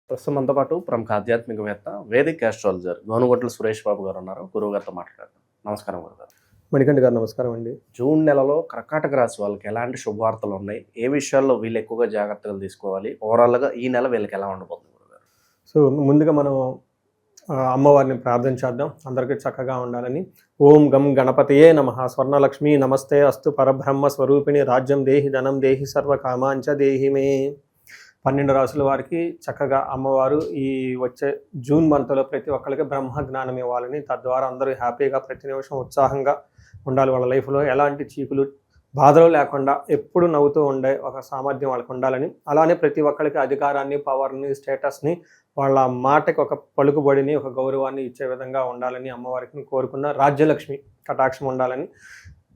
ప్రస్తుతం మనతో పాటు ప్రముఖ ఆధ్యాత్మికవేత్త వేదిక్ ఆస్ట్రాలజర్ గోనుగొట్ల సురేష్ బాబు గారు ఉన్నారు. గురువు గారితో మాట్లాడతారు. నమస్కారం గురుగారు. మణికంఠ గారు నమస్కారం అండి. జూన్ నెలలో కర్కాటక రాశి వాళ్ళకి ఎలాంటి శుభవార్తలు ఉన్నాయి, ఏ విషయాల్లో వీళ్ళు ఎక్కువగా జాగ్రత్తలు తీసుకోవాలి, ఓవరాల్గా ఈ నెల వీళ్ళకి ఎలా ఉండబోతుంది గురుగారు? సో ముందుగా మనం అమ్మవారిని ప్రార్థన చేద్దాం, అందరికీ చక్కగా ఉండాలని. ఓం గం గణపతయే నమః. స్వర్ణలక్ష్మి నమస్తే అస్తు పరబ్రహ్మ స్వరూపిణి రాజ్యం దేహి ధనం దేహి సర్వ కామాంచ దేహి మే. 12 రాసుల వారికి చక్కగా అమ్మవారు ఈ వచ్చే జూన్ మంత్లో ప్రతి ఒక్కరికి బ్రహ్మ జ్ఞానం ఇవ్వాలని, తద్వారా అందరూ హ్యాపీగా ప్రతి నిమిషం ఉత్సాహంగా ఉండాలి. వాళ్ళ లైఫ్లో ఎలాంటి చీకులు బాధలు లేకుండా ఎప్పుడు నవ్వుతూ ఉండే ఒక సామర్థ్యం వాళ్ళకి ఉండాలని, అలానే ప్రతి ఒక్కరికి అధికారాన్ని, పవర్ని, స్టేటస్ని, వాళ్ళ మాటకి ఒక పలుకుబడిని, ఒక గౌరవాన్ని ఇచ్చే విధంగా ఉండాలని అమ్మవారికి కోరుకున్న. రాజ్యలక్ష్మి కటాక్షం ఉండాలని,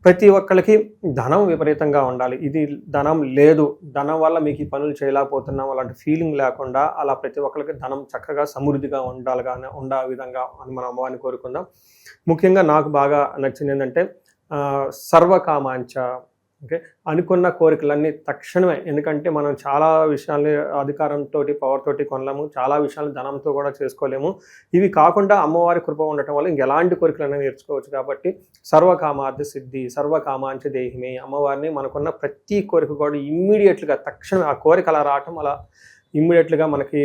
ప్రతి ఒక్కరికి ధనం విపరీతంగా ఉండాలి. ఇది ధనం లేదు, ధనం వల్ల మీకు ఈ పనులు చేయలేకపోతున్నాం అలాంటి ఫీలింగ్ లేకుండా అలా ప్రతి ఒక్కరికి ధనం చక్కగా సమృద్ధిగా ఉండే విధంగా అని మనం అమ్మవారిని కోరుకుందాం. ముఖ్యంగా నాకు బాగా నచ్చింది ఏంటంటే సర్వకామాంచ. ఓకే, అనుకున్న కోరికలన్నీ తక్షణమే. ఎందుకంటే మనం చాలా విషయాల్ని అధికారంతో, పవర్ తోటి కొనలేము, చాలా విషయాలు ధనంతో కూడా చేసుకోలేము. ఇవి కాకుండా అమ్మవారి కృప ఉండటం వల్ల ఇంకెలాంటి కోరికలైనా నేర్చుకోవచ్చు. కాబట్టి సర్వకామార్థ సిద్ధి సర్వకామాంచ దేహిమే. అమ్మవారిని మనకున్న ప్రతి కోరిక కూడా ఇమ్మీడియట్గా తక్షణమే ఆ కోరిక అలా రావటం, అలా ఇమ్మీడియట్గా మనకి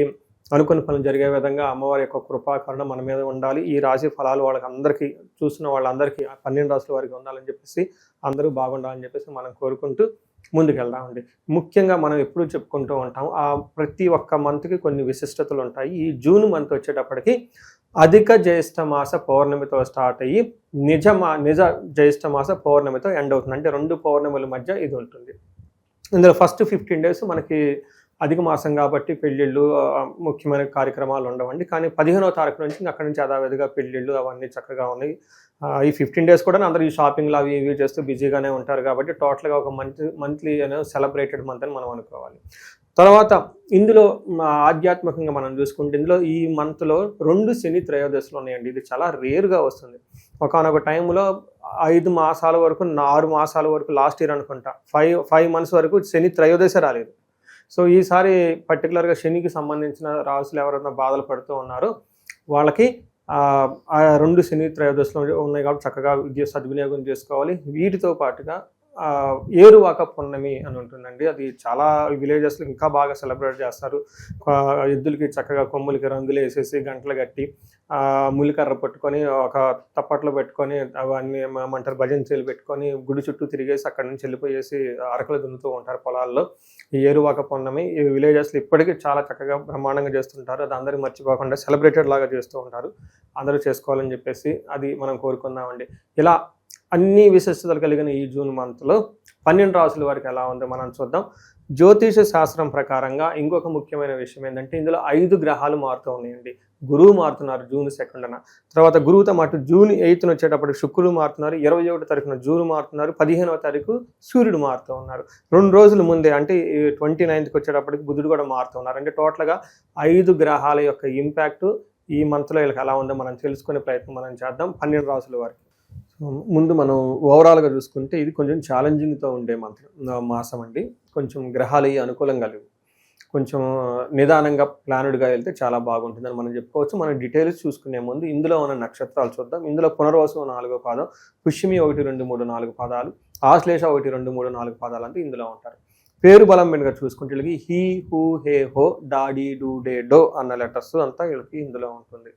అనుకున్న పనులు జరిగే విధంగా అమ్మవారి యొక్క కృపాకరణ మన మీద ఉండాలి. ఈ రాశి ఫలాలు వాళ్ళకి అందరికీ, చూసిన వాళ్ళందరికీ 12 రాశుల వారికి ఉండాలని చెప్పేసి, అందరూ బాగుండాలని చెప్పేసి మనం కోరుకుంటూ ముందుకెళ్దామండి. ముఖ్యంగా మనం ఎప్పుడూ చెప్పుకుంటూ ఉంటాం, ఆ ప్రతి ఒక్క మంత్కి కొన్ని విశిష్టతలు ఉంటాయి. ఈ జూన్ మంత్ వచ్చేటప్పటికి అధిక జ్యేష్ఠ మాస పౌర్ణమితో స్టార్ట్ అయ్యి నిజ జ్యేష్ఠ మాస పౌర్ణమితో ఎండ్ అవుతుంది. అంటే 2 పౌర్ణముల మధ్య ఇది ఉంటుంది. ఇందులో ఫస్ట్ 15 days మనకి అధిక మాసం కాబట్టి పెళ్ళిళ్ళు, ముఖ్యమైన కార్యక్రమాలు ఉండవండి. కానీ 15వ తారీఖు నుంచి అక్కడి నుంచి యథావిధిగా పెళ్ళిళ్ళు అవన్నీ చక్కగా ఉన్నాయి. ఈ 15 days కూడా అందరూ ఈ షాపింగ్లు అవి ఇవి చేస్తూ బిజీగానే ఉంటారు. కాబట్టి టోటల్గా ఒక మంత్లీ అనేది సెలబ్రేటెడ్ మంత్ అని మనం అనుకోవాలి. తర్వాత ఇందులో ఆధ్యాత్మికంగా మనం చూసుకుంటే ఇందులో ఈ మంత్లో 2 శని త్రయోదశులు ఉన్నాయండి. ఇది చాలా రేర్గా వస్తుంది. ఒకనొక టైంలో 5 మాసాల వరకు, 6 మాసాల వరకు, లాస్ట్ ఇయర్ అనుకుంటా 5 months వరకు శని త్రయోదశ రాలేదు. సో ఈసారి పర్టికులర్గా శనికి సంబంధించిన రాసులు ఎవరైనా బాధలు పడుతూ ఉన్నారో వాళ్ళకి 2 శని త్రయోదశులు ఉన్నాయి కాబట్టి చక్కగా సద్వినియోగం చేసుకోవాలి. వీటితో పాటుగా ఏరువాక పున్నమి అని ఉంటుందండి. అది చాలా విలేజెస్లో ఇంకా బాగా సెలబ్రేట్ చేస్తారు. ఎద్దులకి చక్కగా కొమ్ములకి రంగులు వేసేసి, గంటలు కట్టి, ములికర్ర పట్టుకొని, ఒక తప్పట్లో పెట్టుకొని, అవన్నీ ఏమంటారు భజనచీలు పెట్టుకొని గుడి చుట్టూ తిరిగేసి అక్కడి నుంచి వెళ్ళిపోయేసి అరకలు దున్నుతూ ఉంటారు పొలాల్లో. ఈ ఏరువాక పున్నమి ఈ విలేజెస్లో ఇప్పటికీ చాలా చక్కగా బ్రహ్మాండంగా చేస్తుంటారు. అది అందరూ మర్చిపోకుండా సెలబ్రేటెడ్ లాగా చేస్తూ ఉంటారు. అందరూ చేసుకోవాలని చెప్పేసి అది మనం కోరుకుందామండి. ఇలా అన్ని విశిష్టతలు కలిగిన ఈ జూన్ మంత్లో 12 రాసుల వారికి ఎలా ఉందో మనం చూద్దాం. జ్యోతిష శాస్త్రం ప్రకారంగా ఇంకొక ముఖ్యమైన విషయం ఏంటంటే ఇందులో 5 గ్రహాలు మారుతూ ఉన్నాయండి. గురువు మారుతున్నారు జూన్ 2న, తర్వాత గురువుతో మాటు జూన్ 8న వచ్చేటప్పటికి శుక్రుడు మారుతున్నారు, 21వ తారీఖున జూన్ మారుతున్నారు, 15వ తారీఖు సూర్యుడు మారుతూ ఉన్నారు. 2 రోజుల ముందే అంటే 29కి వచ్చేటప్పటికి బుధుడు కూడా మారుతూ ఉన్నారు. అంటే టోటల్గా 5 గ్రహాల యొక్క ఇంపాక్ట్ ఈ మంత్లో వీళ్ళకి ఎలా ఉందో మనం తెలుసుకునే ప్రయత్నం మనం చేద్దాం 12 రాసుల వారికి. ముందు మనం ఓవరాల్గా చూసుకుంటే ఇది కొంచెం ఛాలెంజింగ్తో ఉండే మాసం అండి. కొంచెం గ్రహాలు అనుకూలంగా లేవు. కొంచెం నిదానంగా ప్లానుడ్గా వెళ్తే చాలా బాగుంటుందని మనం చెప్పుకోవచ్చు. మనం డీటెయిల్స్ చూసుకునే ముందు ఇందులో ఉన్న నక్షత్రాలు చూద్దాం. ఇందులో పునర్వసు 4వ పాదం, పుష్యమి 1, 2, 3, 4 పాదాలు, ఆశ్లేష 1, 2, 3, 4 పాదాలు అంటే ఇందులో ఉంటారు. పేరు బలం మీదుగా చూసుకుంటే వీళ్ళకి హీ, హూ, హే, హో, డాడీ, డూ, డే, డో అన్న లెటర్స్ అంతా వీళ్ళకి ఇందులో ఉంటుంది.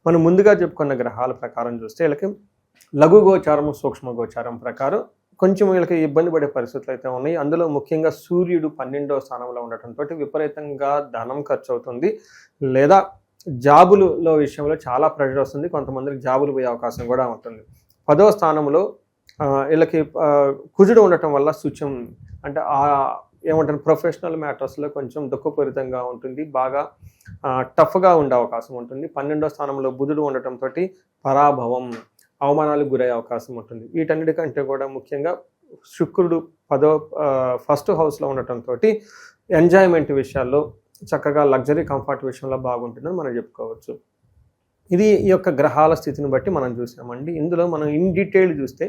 మనం ముందుగా చెప్పుకున్న గ్రహాల ప్రకారం చూస్తే వీళ్ళకి లఘు గోచారం, సూక్ష్మ గోచారం ప్రకారం కొంచెం వీళ్ళకి ఇబ్బంది పడే పరిస్థితులు అయితే ఉన్నాయి. అందులో ముఖ్యంగా సూర్యుడు 12వ స్థానంలో ఉండటంతో విపరీతంగా ధనం ఖర్చు అవుతుంది, లేదా జాబులలో విషయంలో చాలా ప్రెషర్ వస్తుంది. కొంతమందికి జాబులు పోయే అవకాశం కూడా ఉంటుంది. 10వ స్థానంలో వీళ్ళకి కుజుడు ఉండటం వల్ల సూచ్యం అంటే ఏమంటారు ప్రొఫెషనల్ మ్యాటర్స్లో కొంచెం దుఃఖపూరితంగా ఉంటుంది, బాగా టఫ్గా ఉండే అవకాశం ఉంటుంది. 12వ స్థానంలో బుధుడు ఉండటంతో పరాభవం, అవమానాలకు గురయ్యే అవకాశం ఉంటుంది. వీటన్నిటికంటే కూడా ముఖ్యంగా శుక్రుడు 1st హౌస్లో ఉండటంతో ఎంజాయ్మెంట్ విషయాల్లో చక్కగా లగ్జరీ కంఫర్ట్ విషయంలో బాగుంటుందని మనం చెప్పుకోవచ్చు. ఇది ఈ యొక్క గ్రహాల స్థితిని బట్టి మనం చూసామండి. ఇందులో మనం ఇన్ డీటెయిల్ చూస్తే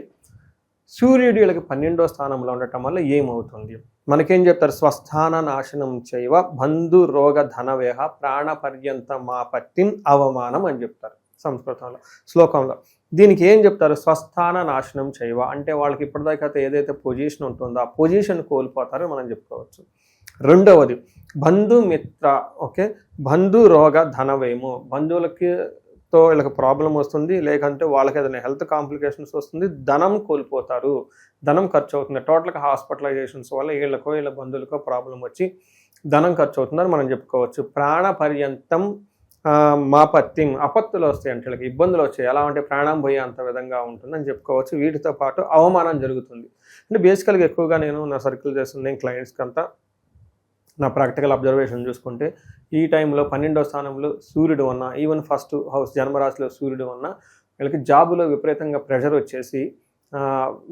సూర్యుడు వీళ్ళకి 12వ స్థానంలో ఉండటం వల్ల ఏమవుతుంది, మనకేం చెప్తారు, స్వస్థాన నాశనం చేయవ బంధు రోగ ధనవేహ ప్రాణ పర్యంత మా పట్టిం అవమానం అని చెప్తారు సంస్కృతంలో శ్లోకంలో. దీనికి ఏం చెప్తారు, స్వస్థాన నాశనం చేయవ అంటే వాళ్ళకి ఇప్పటిదాకా ఏదైతే పొజిషన్ ఉంటుందో ఆ పొజిషన్ కోల్పోతారో మనం చెప్పుకోవచ్చు. రెండవది బంధుమిత్ర, ఓకే, బంధు రోగ ధనవేము, బంధువులకి తో వీళ్ళకి ప్రాబ్లం వస్తుంది, లేకంటే వాళ్ళకి ఏదైనా హెల్త్ కాంప్లికేషన్స్ వస్తుంది, ధనం కోల్పోతారు, ధనం ఖర్చు అవుతుంది. టోటల్గా హాస్పిటలైజేషన్స్ వల్ల వీళ్ళ బంధువులకో ప్రాబ్లం వచ్చి ధనం ఖర్చు అవుతుందని మనం చెప్పుకోవచ్చు. ప్రాణ పర్యంతం మా పత్యం, అపత్తులు వస్తాయి అంటే వీళ్ళకి ఇబ్బందులు వచ్చాయి, ఎలా అంటే ప్రాణం పోయే అంత విధంగా ఉంటుందని చెప్పుకోవచ్చు. వీటితో పాటు అవమానం జరుగుతుంది. అంటే బేసికల్గా ఎక్కువగా నేను నా సర్కిల్ చేస్తుంది క్లయింట్స్కి అంతా నా ప్రాక్టికల్ అబ్జర్వేషన్ చూసుకుంటే ఈ టైంలో 12వ స్థానంలో సూర్యుడు ఉన్న, ఈవెన్ ఫస్ట్ హౌస్ జన్మరాశిలో సూర్యుడు ఉన్న వీళ్ళకి జాబులో విపరీతంగా ప్రెషర్ వచ్చేసి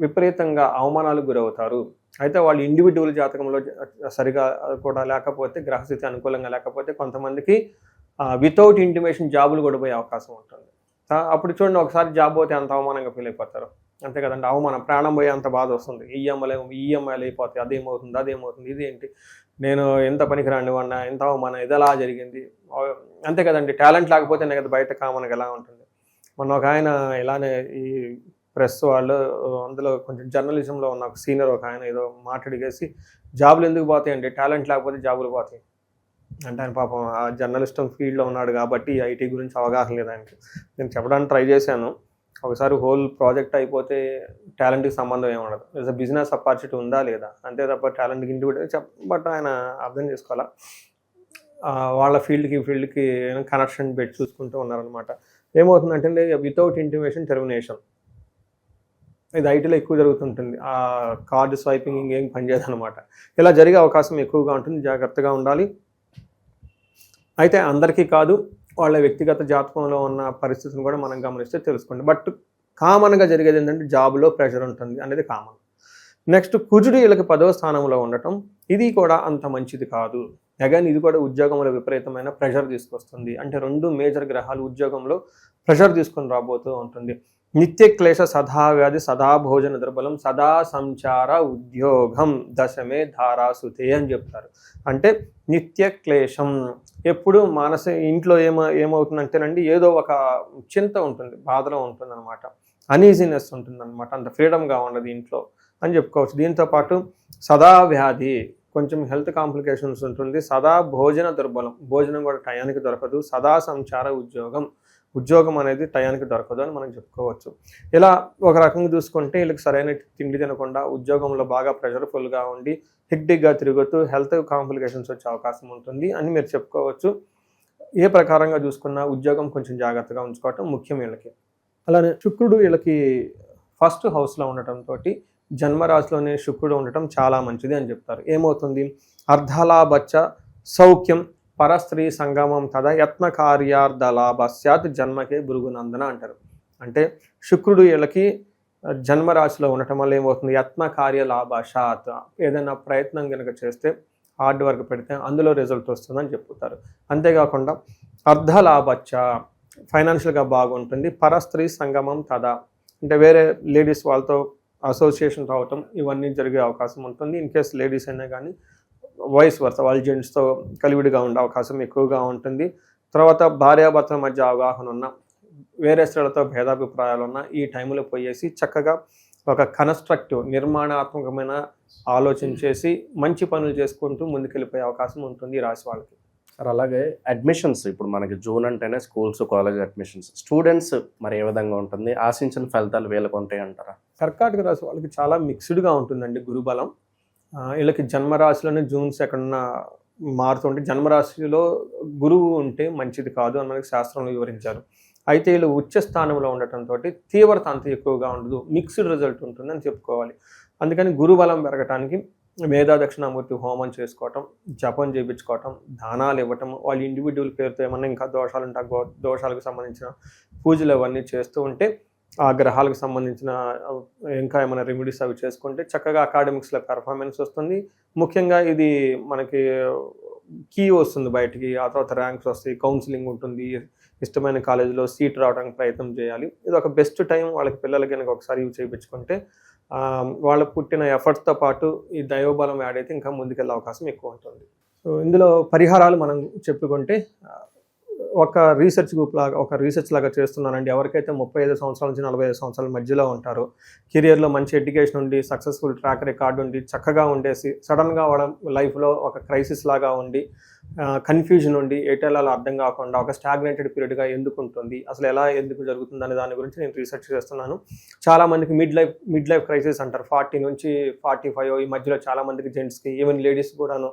విపరీతంగా అవమానాలకు గురవుతారు. అయితే వాళ్ళు ఇండివిజువల్ జాతకంలో సరిగా కూడా లేకపోతే, గ్రహస్థితి అనుకూలంగా లేకపోతే కొంతమందికి వితౌట్ ఇంటిమేషన్ జాబులు కూడా పోయే అవకాశం ఉంటుంది. అప్పుడు చూడండి, ఒకసారి జాబ్ పోతే అంత అవమానంగా ఫీల్ అయిపోతారు, అంతే కదండి. అవమానం, ప్రాణం పోయే అంత బాధ వస్తుంది. ఈఎంఐలు అయిపోతాయి, అదేమవుతుంది, ఇదేంటి, నేను ఎంత పనికిరాండి వాడినా, ఎంత అవమానం, ఇది ఎలా జరిగింది, అంతే కదండి. టాలెంట్ లేకపోతేనే కదా బయట కామన్గా ఎలా ఉంటుంది. మొన్న ఒక ఆయన ఇలానే ఈ ప్రెస్ వాళ్ళు, అందులో కొంచెం జర్నలిజంలో ఉన్న ఒక సీనియర్ ఒక ఆయన ఏదో మాట్లాడిగేసి, జాబులు ఎందుకు పోతాయి అంటే టాలెంట్ లేకపోతే జాబులు పోతాయి అంటే, ఆయన పాపం ఆ జర్నలిస్టం ఫీల్డ్లో ఉన్నాడు కాబట్టి ఐటీ గురించి అవగాహన లేదు ఆయనకి. నేను చెప్పడానికి ట్రై చేశాను, ఒకసారి హోల్ ప్రాజెక్ట్ అయిపోతే టాలెంట్కి సంబంధం ఏముండదు, ఇట్స్ బిజినెస్ ఆపర్చునిటీ ఉందా లేదా, అంతే తప్ప టాలెంట్కి ఇండివిజువల్ బట్ ఆయన అర్థం చేసుకోవాలా, వాళ్ళ ఫీల్డ్కి కనెక్షన్ పెట్టి చూసుకుంటూ ఉన్నారనమాట. ఏమవుతుందంటే వితౌట్ ఇంటిమేషన్ టెర్మినేషన్, ఇది ఐటీలో ఎక్కువ జరుగుతుంటుంది. ఆ కార్డు స్వైపింగ్ ఇంకేం పనిచేయదు అనమాట. ఇలా జరిగే అవకాశం ఎక్కువగా ఉంటుంది, జాగ్రత్తగా ఉండాలి. అయితే అందరికీ కాదు, వాళ్ళ వ్యక్తిగత జాతకంలో ఉన్న పరిస్థితిని కూడా మనం గమనిస్తే తెలుసుకోండి. బట్ కామన్గా జరిగేది ఏంటంటే జాబ్లో ప్రెషర్ ఉంటుంది అనేది కామన్. నెక్స్ట్ కుజుడు వీళ్ళకి 10వ స్థానంలో ఉండటం, ఇది కూడా అంత మంచిది కాదు. అగైన్ ఇది కూడా ఉద్యోగంలో విపరీతమైన ప్రెషర్ తీసుకొస్తుంది. అంటే 2 మేజర్ గ్రహాలు ఉద్యోగంలో ప్రెషర్ తీసుకొని రాబోతూ ఉంటుంది. నిత్య క్లేశ సదా వ్యాధి సదా భోజన దుర్బలం సదా సంచార ఉద్యోగం దశమే ధారాసుతే అని చెప్తారు. అంటే నిత్య క్లేశం, ఎప్పుడు ఇంట్లో ఏమవుతుందంటేనండి, ఏదో ఒక చింత ఉంటుంది, బాధలో ఉంటుంది అనమాట, అనీజీనెస్ ఉంటుంది అనమాట, అంత ఫ్రీడమ్గా ఉండదు ఇంట్లో అని చెప్పుకోవచ్చు. దీంతోపాటు సదా వ్యాధి, కొంచెం హెల్త్ కాంప్లికేషన్స్ ఉంటుంది, సదా భోజన దుర్బలం, భోజనం కూడా టయానికి దొరకదు, సదా సంచార ఉద్యోగం అనేది టయానికి దొరకదు అని మనం చెప్పుకోవచ్చు. ఇలా ఒక రకంగా చూసుకుంటే వీళ్ళకి సరైన తిండి తినకుండా ఉద్యోగంలో బాగా ప్రెషర్ఫుల్గా ఉండి హెక్టిక్గా తిరుగుతూ హెల్త్ కాంప్లికేషన్స్ వచ్చే అవకాశం ఉంటుంది అని మీరు చెప్పుకోవచ్చు. ఏ ప్రకారంగా చూసుకున్నా ఉద్యోగం కొంచెం జాగ్రత్తగా ఉంచుకోవటం ముఖ్యం వీళ్ళకి. అలానే శుక్రుడు వీళ్ళకి ఫస్ట్ హౌస్లో ఉండటంతో జన్మరాశిలోనే శుక్రుడు ఉండటం చాలా మంచిది అని చెప్తారు. ఏమవుతుంది, అర్ధలాభచ్చ సౌఖ్యం పరస్త్రీ సంగమం తదా యత్న కార్యార్థలాభ స్యాత్ జన్మకే భృగునందన అంటారు. అంటే శుక్రుడు వీళ్ళకి జన్మరాశిలో ఉండటం వల్ల ఏమవుతుంది, యత్న కార్యలాభాశాత్, ఏదైనా ప్రయత్నం కనుక చేస్తే హార్డ్ వర్క్ పెడితే అందులో రిజల్ట్ వస్తుందని చెప్తారు. అంతేకాకుండా అర్ధలాభచ్చ, ఫైనాన్షియల్గా బాగుంటుంది. పరస్త్రీ సంగమం తదా, అంటే వేరే లేడీస్ వాళ్ళతో అసోసియేషన్ రావటం ఇవన్నీ జరిగే అవకాశం ఉంటుంది. ఇన్ కేస్ లేడీస్ అయినా కానీ వాయిస్ వర్స వాళ్ళ జెంట్స్తో కలివిడిగా ఉండే అవకాశం ఎక్కువగా ఉంటుంది. తర్వాత భార్యాభర్తల మధ్య అవగాహన ఉన్న, వేరే స్త్రీలతో భేదాభిప్రాయాలు ఉన్న ఈ టైంలో పోయేసి చక్కగా ఒక కన్స్ట్రక్టివ్ నిర్మాణాత్మకమైన ఆలోచన చేసి మంచి పనులు చేసుకుంటూ ముందుకెళ్ళిపోయే అవకాశం ఉంటుంది ఈ రాశి వాళ్ళకి. సార్ అలాగే అడ్మిషన్స్, ఇప్పుడు మనకి జూన్ అంటేనే స్కూల్స్ కాలేజ్ అడ్మిషన్స్, స్టూడెంట్స్ మరి ఏ విధంగా ఉంటుంది, ఆశించిన ఫలితాలు వీళ్ళకు ఉంటాయి అంటారా? కర్కాటక రాశి వాళ్ళకి చాలా మిక్స్డ్గా ఉంటుందండి గురుబలం. వీళ్ళకి జన్మరాశిలోనే జూన్ 2న మారుతుంటే జన్మరాశిలో గురువు ఉంటే మంచిది కాదు అని మనకి శాస్త్రంలో వివరించారు. అయితే వీళ్ళు ఉచ్చ స్థానంలో ఉండటంతో తీవ్రత అంత ఎక్కువగా ఉండదు, మిక్స్డ్ రిజల్ట్ ఉంటుందని చెప్పుకోవాలి. అందుకని గురుబలం పెరగటానికి మేధా దక్షిణామూర్తి హోమం చేసుకోవటం, జపం చేయించుకోవటం, దానాలు ఇవ్వటం, వాళ్ళ ఇండివిజువల్ పేరుతో ఏమన్నా ఇంకా దోషాలు ఉంటే దోషాలకు సంబంధించిన పూజలు అవన్నీ చేస్తూ ఉంటే, ఆ గ్రహాలకు సంబంధించిన ఇంకా ఏమైనా రెమెడీస్ అవి చేసుకుంటే చక్కగా అకాడమిక్స్లో పెర్ఫార్మెన్స్ వస్తుంది. ముఖ్యంగా ఇది మనకి కీ వస్తుంది బయటికి, ఆ తర్వాత ర్యాంక్స్ వస్తాయి, కౌన్సిలింగ్ ఉంటుంది, ఇష్టమైన కాలేజీలో సీట్ రావడానికి ప్రయత్నం చేయాలి. ఇది ఒక బెస్ట్ టైం వాళ్ళకి, పిల్లలకి కనుక ఒకసారి ఇవి చేయించుకుంటే వాళ్ళ పుట్టిన ఎఫర్ట్స్తో పాటు ఈ దైవబలం యాడ్ అయితే ఇంకా ముందుకెళ్ళే అవకాశం ఎక్కువ ఉంటుంది. సో ఇందులో పరిహారాలు మనం చెప్పుకుంటే ఒక రీసెర్చ్ లాగా చేస్తున్నానండి. ఎవరికైతే 35 సంవత్సరాల నుంచి 45 సంవత్సరాల మధ్యలో ఉంటారో, కెరియర్లో మంచి ఎడ్యుకేషన్ ఉండి, సక్సెస్ఫుల్ ట్రాక్ రికార్డు ఉండి, చక్కగా ఉండేసి సడన్గా వాళ్ళ లైఫ్లో ఒక క్రైసిస్ లాగా ఉండి, కన్ఫ్యూజన్ ఉండి, ఎటెల్లాలో అర్థం కాకుండా ఒక స్టాగ్నేటెడ్ పీరియడ్గా ఎందుకు ఉంటుంది, అసలు ఎందుకు జరుగుతుంది అనే దాని గురించి నేను రీసెర్చ్ చేస్తున్నాను. చాలామందికి మిడ్ లైఫ్ క్రైసిస్ అంటారు. 40 నుంచి 45 ఈ మధ్యలో చాలామందికి జెంట్స్కి, ఈవెన్ లేడీస్ కూడాను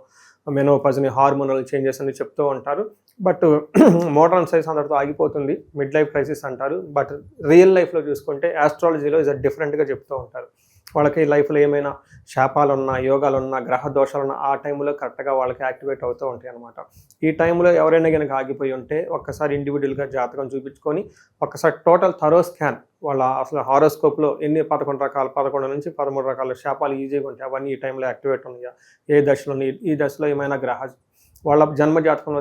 మెనోపాజ్ని, హార్మోనల్ చేంజెస్ అని చెప్తూ ఉంటారు. బట్ మోడర్న్ సైన్స్ అందరితో ఆగిపోతుంది. మిడ్ లైఫ్ క్రైసిస్ అంటారు. బట్ రియల్ లైఫ్లో చూసుకుంటే ఆస్ట్రాలజీలో ఇది డిఫరెంట్గా చెప్తూ ఉంటారు. వాళ్ళకి లైఫ్లో ఏమైనా శాపాలు ఉన్నా, యోగాలు ఉన్నా, గ్రహ దోషాలు ఉన్నా ఆ టైంలో కరెక్ట్గా వాళ్ళకి యాక్టివేట్ అవుతూ ఉంటాయి అనమాట. ఈ టైంలో ఎవరైనా కనుక ఆగిపోయి ఉంటే ఒక్కసారి ఇండివిజువల్గా జాతకం చూపించుకొని ఒక్కసారి టోటల్ థరో స్కాన్, వాళ్ళ అసలు హారోస్కోప్లో ఎన్ని 11 నుంచి 13 రకాల శాపాలు ఈజీగా ఉంటాయి, అవన్నీ ఈ టైంలో యాక్టివేట్ ఉన్నాయా, ఏ దశలో ఈ దశలో ఏమైనా వాళ్ళ జన్మజాతకంలో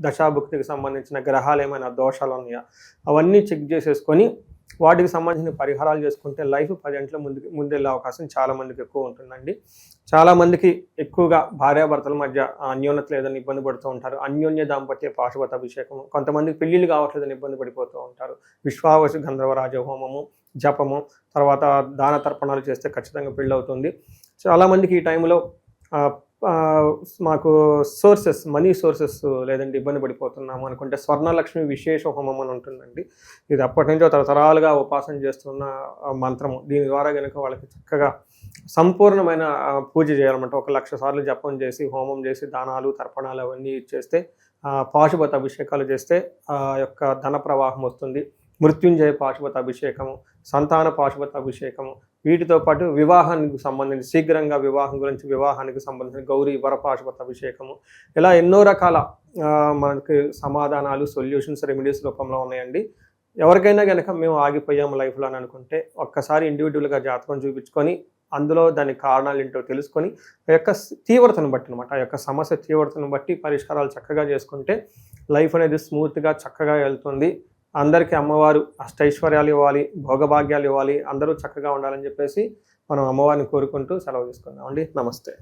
దశాభుక్తికి సంబంధించిన గ్రహాలు ఏమైనా దోషాలు ఉన్నాయా, అవన్నీ చెక్ చేసేసుకొని వాటికి సంబంధించిన పరిహారాలు చేసుకుంటే లైఫ్ 10 గంటల ముందెళ్ళే అవకాశం చాలామందికి ఎక్కువ ఉంటుందండి. చాలామందికి ఎక్కువగా భార్యాభర్తల మధ్య అన్యోన్యత లేదని ఇబ్బంది పడుతూ ఉంటారు. అన్యోన్య దాంపత్య పాశుపత అభిషేకం, కొంతమందికి పెళ్ళిళ్ళు కావట్లేదని ఇబ్బంది పడిపోతూ ఉంటారు. విశ్వావసు గంధర్వరాజ హోమము, జపము, తర్వాత దాన తర్పణాలు చేస్తే ఖచ్చితంగా పెళ్ళి అవుతుంది. చాలామందికి ఈ టైంలో మాకు మనీ సోర్సెస్ లేదంటే ఇబ్బంది పడిపోతున్నాము అనుకుంటే స్వర్ణలక్ష్మి విశేష హోమం అని ఉంటుందండి. ఇది అప్పటి నుంచో తరతరాలుగా ఉపాసన చేస్తున్న మంత్రము. దీని ద్వారా కనుక వాళ్ళకి చక్కగా సంపూర్ణమైన పూజ చేయాలన్నమాట. 1,00,000 సార్లు జపం చేసి, హోమం చేసి, దానాలు తర్పణాలు అవన్నీ ఇచ్చేస్తే, పాశుపత అభిషేకాలు చేస్తే ఆ యొక్క ధన ప్రవాహం వస్తుంది. మృత్యుంజయ పాశుపత అభిషేకము, సంతాన పాశుపత అభిషేకము, వీటితో పాటు వివాహానికి సంబంధించి శీఘ్రంగా వివాహానికి సంబంధించిన గౌరీ వర పాశుపత అభిషేకము, ఇలా ఎన్నో రకాల మనకి సమాధానాలు, సొల్యూషన్స్, రెమెడీస్ రూపంలో ఉన్నాయండి. ఎవరికైనా కనుక మేము ఆగిపోయాము లైఫ్లో అని అనుకుంటే ఒక్కసారి ఇండివిజువల్గా జాతకం చూపించుకొని అందులో దాని కారణాలు ఏంటో తెలుసుకొని ఆ యొక్క తీవ్రతను బట్టి అనమాట, ఆ యొక్క సమస్య తీవ్రతను బట్టి పరిష్కారాలు చక్కగా చేసుకుంటే లైఫ్ అనేది స్మూత్గా చక్కగా వెళ్తుంది. అందరికీ అమ్మవారు అష్టైశ్వర్యాలు ఇవ్వాలి, భోగభాగ్యాలు ఇవ్వాలి, అందరూ చక్కగా ఉండాలని చెప్పేసి మనం అమ్మవారిని కోరుకుంటూ సెలవు తీసుకున్నాం అండి. నమస్తే.